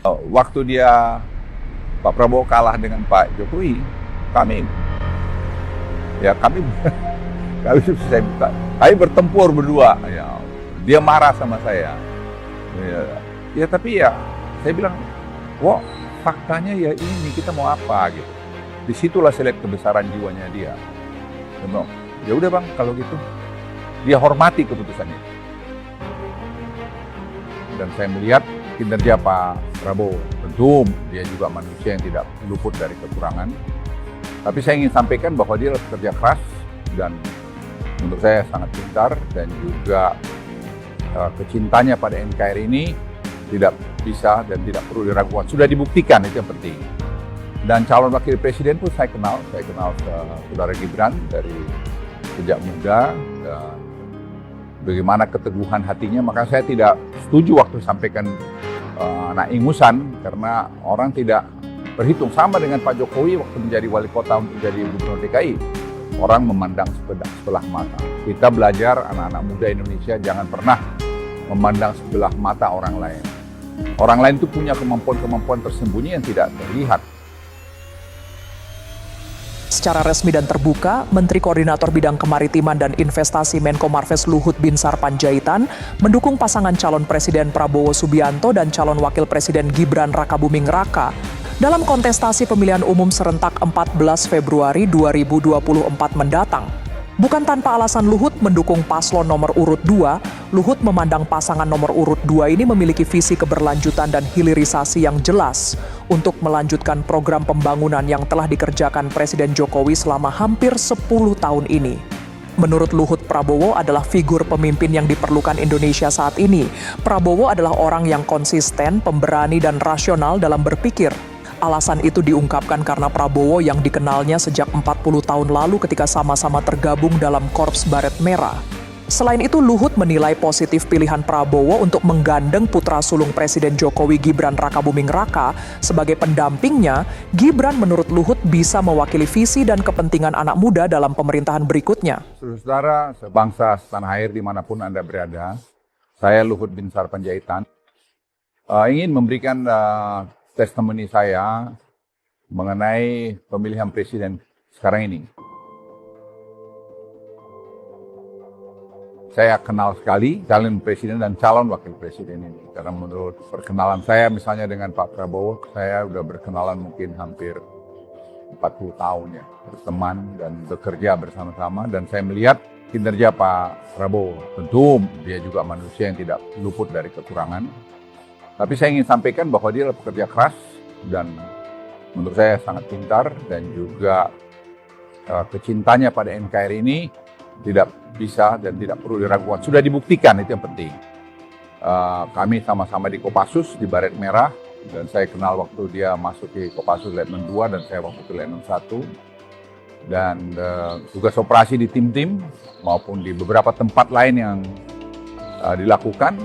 Waktu Pak Prabowo kalah dengan Pak Jokowi, kami kami bertempur berdua. Ya, dia marah sama saya. Tapi saya bilang, wah faktanya ya ini, kita mau apa gitu. Disitulah saya lihat kebesaran jiwanya dia. Dia bilang, ya udah bang, kalau gitu dia hormati keputusannya. Dan saya melihat kinerja Pak Prabowo, tentu dia juga manusia yang tidak luput dari kekurangan. Tapi saya ingin sampaikan bahwa dia bekerja keras dan menurut saya sangat pintar, dan juga kecintanya pada NKRI ini tidak bisa dan tidak perlu diragukan. Sudah dibuktikan, itu yang penting. Dan calon wakil presiden pun saya kenal saudara Gibran dari sejak muda, dan bagaimana keteguhan hatinya. Maka saya tidak setuju waktu sampaikan anak ingusan, karena orang tidak berhitung. Sama dengan Pak Jokowi waktu menjadi wali kota untuk menjadi gubernur DKI, orang memandang sebelah mata. Kita belajar, anak-anak muda Indonesia, jangan pernah memandang sebelah mata orang lain. Orang lain itu punya kemampuan-kemampuan tersembunyi yang tidak terlihat. Secara resmi dan terbuka, Menteri Koordinator Bidang Kemaritiman dan Investasi Menko Marves Luhut Binsar Panjaitan mendukung pasangan calon Presiden Prabowo Subianto dan calon Wakil Presiden Gibran Rakabuming Raka dalam kontestasi pemilihan umum serentak 14 Februari 2024 mendatang. Bukan tanpa alasan Luhut mendukung paslon nomor urut 2, Luhut memandang pasangan nomor urut 2 ini memiliki visi keberlanjutan dan hilirisasi yang jelas untuk melanjutkan program pembangunan yang telah dikerjakan Presiden Jokowi selama hampir 10 tahun ini. Menurut Luhut, Prabowo adalah figur pemimpin yang diperlukan Indonesia saat ini. Prabowo adalah orang yang konsisten, pemberani, dan rasional dalam berpikir. Alasan itu diungkapkan karena Prabowo yang dikenalnya sejak 40 tahun lalu ketika sama-sama tergabung dalam Korps Baret Merah. Selain itu, Luhut menilai positif pilihan Prabowo untuk menggandeng putra sulung Presiden Jokowi Gibran Rakabuming Raka sebagai pendampingnya. Gibran menurut Luhut bisa mewakili visi dan kepentingan anak muda dalam pemerintahan berikutnya. Saudara, sebangsa, setanah air dimanapun Anda berada, saya Luhut Binsar Panjaitan ingin memberikan testimoni saya mengenai pemilihan presiden sekarang ini. Saya kenal sekali calon presiden dan calon wakil presiden ini. Karena menurut perkenalan saya misalnya dengan Pak Prabowo, saya sudah berkenalan mungkin hampir 40 tahun ya, berteman dan bekerja bersama-sama. Dan saya melihat kinerja Pak Prabowo, tentu dia juga manusia yang tidak luput dari kekurangan. Tapi saya ingin sampaikan bahwa dia bekerja keras dan menurut saya sangat pintar, dan juga kecintanya pada NKRI ini tidak bisa dan tidak perlu diragukan. Sudah dibuktikan, itu yang penting. Kami sama-sama di Kopassus, di Baret Merah, dan saya kenal waktu dia masuk di Kopassus Letnan 2 dan saya waktu itu Letnan 1. Dan tugas operasi di tim-tim maupun di beberapa tempat lain yang dilakukan,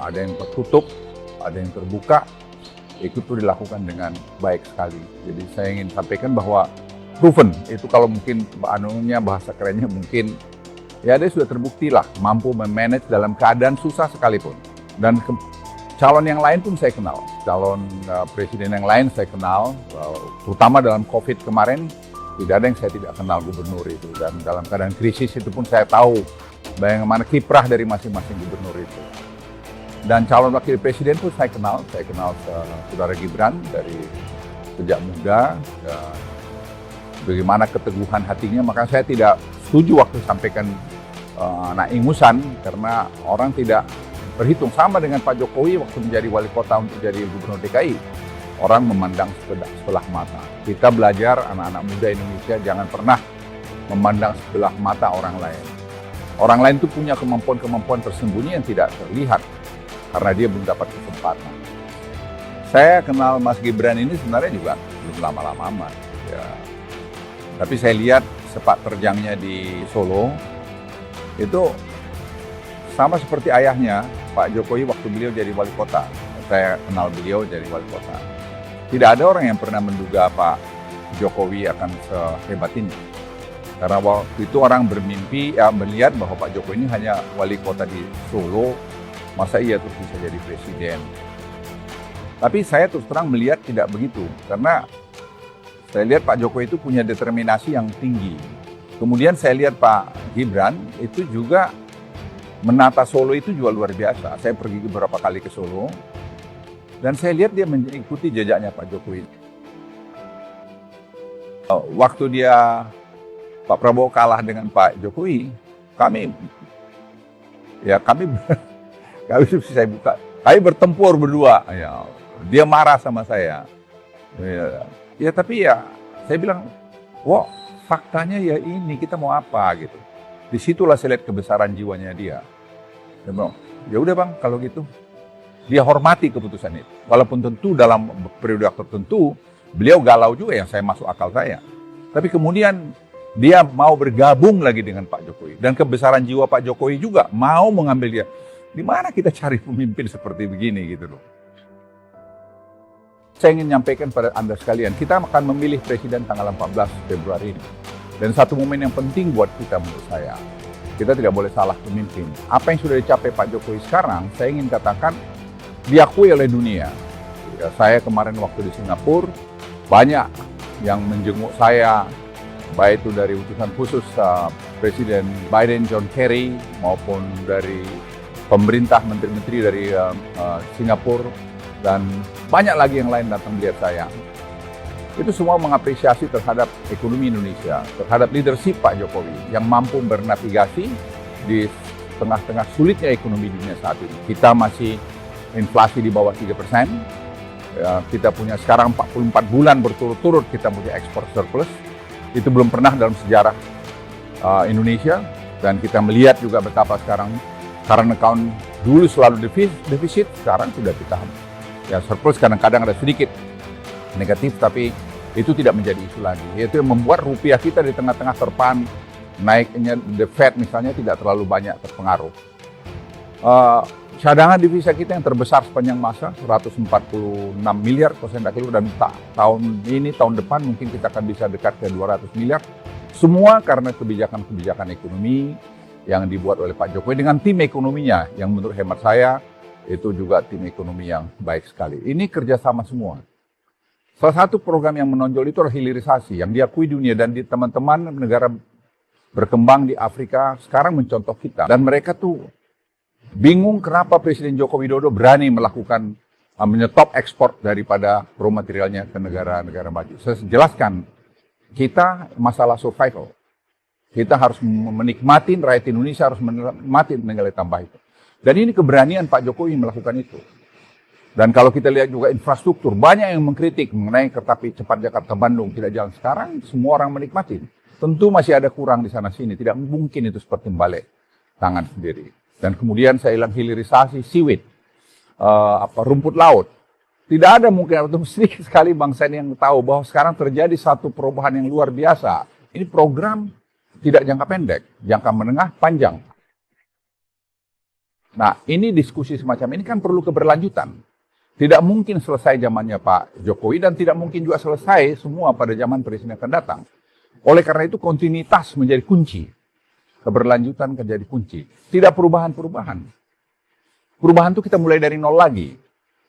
ada yang tertutup, ada yang terbuka, itu tuh dilakukan dengan baik sekali. Jadi saya ingin sampaikan bahwa proven, itu kalau mungkin bahasa kerennya mungkin, ya dia sudah terbukti lah, mampu memanage dalam keadaan susah sekalipun. Dan calon yang lain pun saya kenal, calon presiden yang lain saya kenal, terutama dalam COVID kemarin, tidak ada yang saya tidak kenal gubernur itu. Dan dalam keadaan krisis itu pun saya tahu bagaimana kiprah dari masing-masing gubernur itu. Dan calon wakil presiden pun saya kenal saudara Gibran dari sejak muda, dan bagaimana keteguhan hatinya. Maka saya tidak setuju waktu sampaikan anak ingusan, karena orang tidak berhitung. Sama dengan Pak Jokowi waktu menjadi wali kota untuk jadi gubernur DKI, orang memandang sebelah mata. Kita belajar, anak-anak muda Indonesia, jangan pernah memandang sebelah mata orang lain. Orang lain itu punya kemampuan-kemampuan tersembunyi yang tidak terlihat, karena dia belum dapat kesempatan. Saya kenal Mas Gibran ini sebenarnya juga belum lama-lama amat. Ya. Tapi saya lihat sepak terjangnya di Solo, itu sama seperti ayahnya, Pak Jokowi waktu beliau jadi wali kota. Saya kenal beliau jadi wali kota. Tidak ada orang yang pernah menduga Pak Jokowi akan sehebat ini. Karena waktu itu orang bermimpi, melihat bahwa Pak Jokowi ini hanya wali kota di Solo, masa iya terus bisa jadi presiden. Tapi saya terus terang melihat tidak begitu, karena saya lihat Pak Jokowi itu punya determinasi yang tinggi. Kemudian saya lihat Pak Gibran itu juga menata Solo itu juga luar biasa. Saya pergi beberapa kali ke Solo, dan saya lihat dia mengikuti jejaknya Pak Jokowi. Waktu Pak Prabowo kalah dengan Pak Jokowi, kami bertempur berdua. Ya, dia marah sama saya. Ya tapi ya saya bilang, wah faktanya ya ini, kita mau apa gitu. Disitulah saya lihat kebesaran jiwanya dia. Dia bilang, ya udah bang, kalau gitu. Dia hormati keputusan itu. Walaupun tentu dalam periode tertentu beliau galau juga, yang saya masuk akal saya. Tapi kemudian dia mau bergabung lagi dengan Pak Jokowi. Dan kebesaran jiwa Pak Jokowi juga mau mengambil dia. Di mana kita cari pemimpin seperti begini gitu loh. Saya ingin menyampaikan pada Anda sekalian, kita akan memilih presiden tanggal 14 Februari ini. Dan satu momen yang penting buat kita menurut saya, kita tidak boleh salah pemimpin. Apa yang sudah dicapai Pak Jokowi sekarang, saya ingin katakan diakui oleh dunia. Ya, saya kemarin waktu di Singapura, banyak yang menjenguk saya, baik itu dari utusan khusus Presiden Biden, John Kerry, maupun dari pemerintah, menteri-menteri dari Singapura, dan banyak lagi yang lain datang melihat saya. Itu semua mengapresiasi terhadap ekonomi Indonesia, terhadap leadership Pak Jokowi yang mampu bernavigasi di tengah-tengah sulitnya ekonomi dunia saat ini. Kita masih inflasi di bawah 3%, ya, kita punya sekarang 44 bulan berturut-turut kita punya ekspor surplus. Itu belum pernah dalam sejarah Indonesia, dan kita melihat juga betapa sekarang current account dulu selalu defisit, sekarang sudah kita ya surplus, kadang-kadang ada sedikit negatif, tapi itu tidak menjadi isu lagi. Itu yang membuat rupiah kita di tengah-tengah terpan, naiknya the Fed misalnya tidak terlalu banyak terpengaruh. Cadangan devisa kita yang terbesar sepanjang masa 146 miliar %, dan tahun depan mungkin kita akan bisa dekat ke 200 miliar. Semua karena kebijakan-kebijakan ekonomi yang dibuat oleh Pak Jokowi dengan tim ekonominya yang menurut hemat saya itu juga tim ekonomi yang baik sekali. Ini kerjasama semua. Salah satu program yang menonjol itu adalah hilirisasi yang diakui dunia, dan di teman-teman negara berkembang di Afrika sekarang mencontoh kita. Dan mereka tuh bingung kenapa Presiden Joko Widodo berani melakukan menyetop ekspor daripada raw materialnya ke negara-negara maju. Saya jelaskan, kita masalah survival. Kita harus menikmati, rakyat Indonesia harus menikmati nilai tambah itu. Dan ini keberanian Pak Jokowi melakukan itu. Dan kalau kita lihat juga infrastruktur, banyak yang mengkritik mengenai kereta api cepat Jakarta-Bandung tidak jalan sekarang, semua orang menikmati. Tentu masih ada kurang di sana-sini, tidak mungkin itu seperti balik tangan sendiri. Dan kemudian saya bilang hilirisasi seaweed, rumput laut. Tidak ada mungkin, atau sedikit sekali bangsa ini yang tahu bahwa sekarang terjadi satu perubahan yang luar biasa. Ini program tidak jangka pendek, jangka menengah, panjang. Nah, ini diskusi semacam ini kan perlu keberlanjutan. Tidak mungkin selesai zamannya Pak Jokowi, dan tidak mungkin juga selesai semua pada zaman presiden yang akan datang. Oleh karena itu kontinuitas menjadi kunci. Keberlanjutan menjadi kunci. Tidak perubahan-perubahan. Perubahan itu kita mulai dari nol lagi.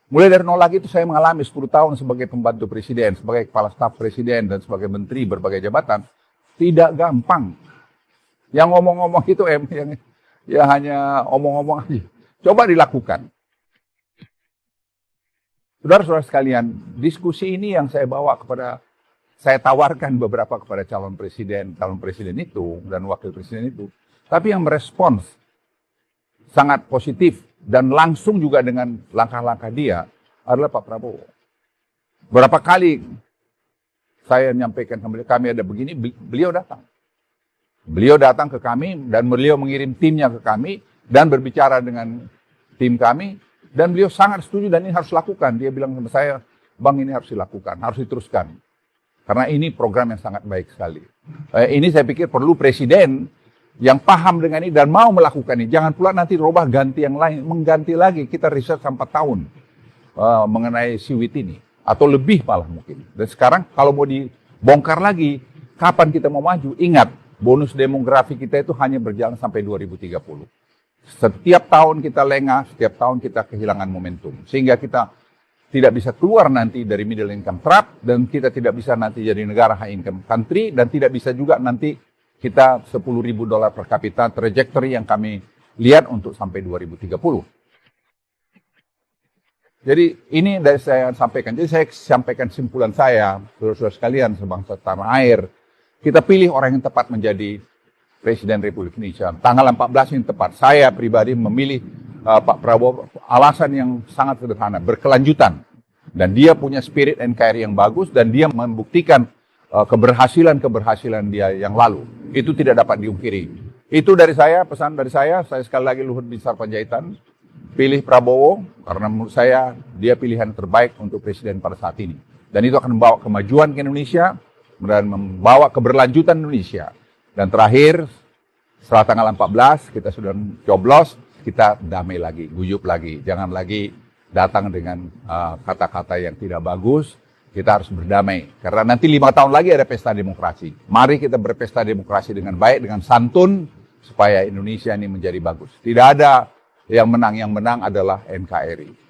Mulai dari nol lagi itu saya mengalami 10 tahun sebagai pembantu presiden, sebagai kepala staf presiden, dan sebagai menteri berbagai jabatan. Tidak gampang. Yang ngomong-ngomong itu ya hanya omong-omong aja. Coba dilakukan. Saudara-saudara sekalian, diskusi ini yang saya tawarkan beberapa kepada calon presiden itu, dan wakil presiden itu. Tapi yang merespons sangat positif dan langsung juga dengan langkah-langkah dia adalah Pak Prabowo. Berapa kali saya menyampaikan kami ada begini, beliau datang. Beliau datang ke kami, dan beliau mengirim timnya ke kami, dan berbicara dengan tim kami, dan beliau sangat setuju, dan ini harus dilakukan. Dia bilang sama saya, Bang, ini harus dilakukan, harus diteruskan. Karena ini program yang sangat baik sekali. Ini saya pikir perlu presiden yang paham dengan ini dan mau melakukan ini. Jangan pula nanti robah ganti yang lain, mengganti lagi. Kita riset sampai 4 tahun mengenai siwit ini. Atau lebih malah mungkin. Dan sekarang kalau mau dibongkar lagi, kapan kita mau maju? Ingat, bonus demografi kita itu hanya berjalan sampai 2030. Setiap tahun kita lengah, setiap tahun kita kehilangan momentum. Sehingga kita tidak bisa keluar nanti dari middle income trap, dan kita tidak bisa nanti jadi negara high income country, dan tidak bisa juga nanti kita $10.000 per kapita trajectory yang kami lihat untuk sampai 2030. Jadi ini dari saya sampaikan. Jadi saya sampaikan simpulan saya, saudara-saudara sekalian sebangsa tanah air. Kita pilih orang yang tepat menjadi Presiden Republik Indonesia. Tanggal 14 yang tepat. Saya pribadi memilih Pak Prabowo, alasan yang sangat sederhana, berkelanjutan. Dan dia punya spirit NKRI yang bagus, dan dia membuktikan keberhasilan dia yang lalu. Itu tidak dapat diungkiri. Itu dari saya, pesan dari saya sekali lagi Luhut Binsar Panjaitan, pilih Prabowo, karena menurut saya dia pilihan terbaik untuk presiden pada saat ini. Dan itu akan membawa kemajuan ke Indonesia, dan membawa keberlanjutan Indonesia. Dan terakhir, setelah tanggal 14, kita sudah coblos, kita damai lagi, guyup lagi. Jangan lagi datang dengan kata-kata yang tidak bagus. Kita harus berdamai. Karena nanti 5 tahun lagi ada pesta demokrasi. Mari kita berpesta demokrasi dengan baik, dengan santun, supaya Indonesia ini menjadi bagus. Tidak ada yang menang adalah NKRI.